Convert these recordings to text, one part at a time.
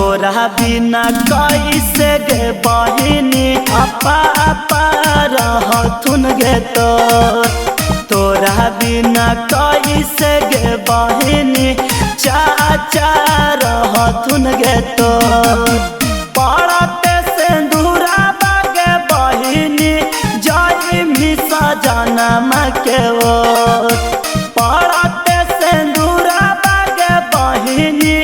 तोरा बिना कैसे गे बहिनी अपा रहथुन गे तोरा बिना कैसे गे बहिनी चाचा रहथुन गे पड़ते सिंदूरा बागे बहिनी जय मिसा जनम के पड़ते सिंदूरा बागे बहिनी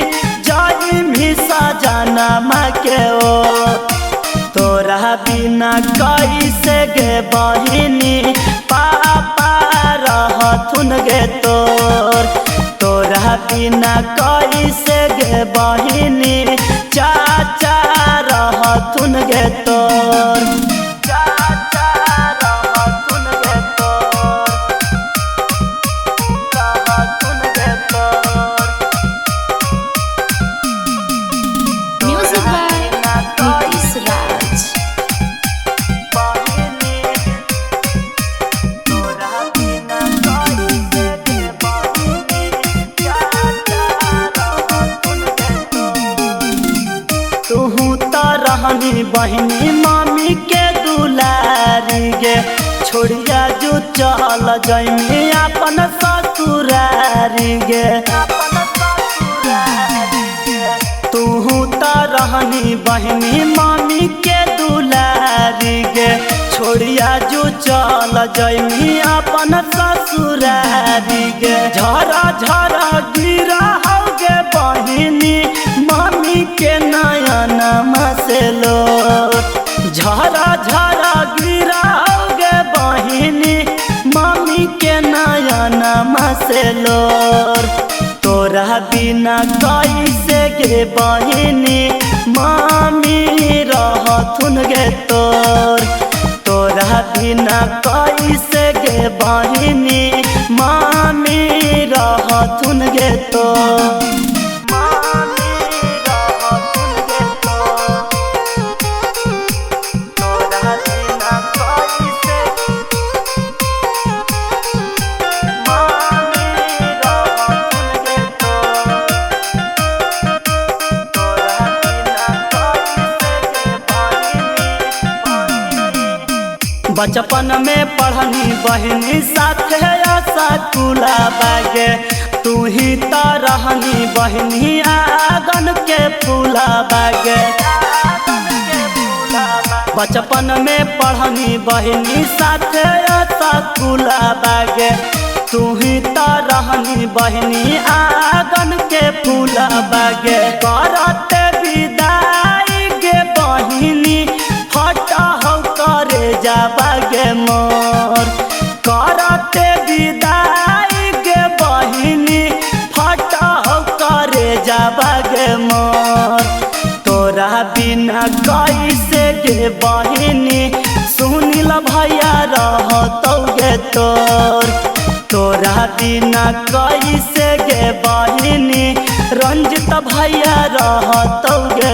जय मिसा जनम के तोरा बिना कैसे गे बहिनी पापा रहथुन गे तोरा बिना कैसे गे बहिनी चाचा रहथुन गे चाचा रहथुन गे रहथुन गे Music by Nitish Raj. रहनी बहनी मामी के दुलारी गे छोड़िया जो चल जैमी अपन ससुरारी गे तू तो रहनी बहनी मामी के दुलारी गे छोड़िया जो चल जैमी अपन ससुरारी गे झरा झरा गिरा हो गे बहिनी मामी के नयन से लो झरा झरा गिरा गे बहिनी मामी के नयन से लो तोरा बिना कैसे गे बहिनी मामी रहथुन गे तोरा बिना कैसे गे बहिनी मामी रहथुन गे बचपन में पढ़नी बहनी साथे स्कूला बागे तू ही तो रहनी बहनी आंगन के फूला बागे बचपन में पढ़नी बहनी साथे स्कूला बागे तू ही तो रहनी बहनी आंगन के फूला बागे करते विदाई गे बहिनी फटा हो करे जाबागे मोर करते विदाई गे बहिनी फटा हो करे जाबागे मोर तोरा बिना कैसे गे बहिनी सुनील भैया रहतौ गे तोरा बिना कैसे गे बहिनी रंजित भैया रहतौ गे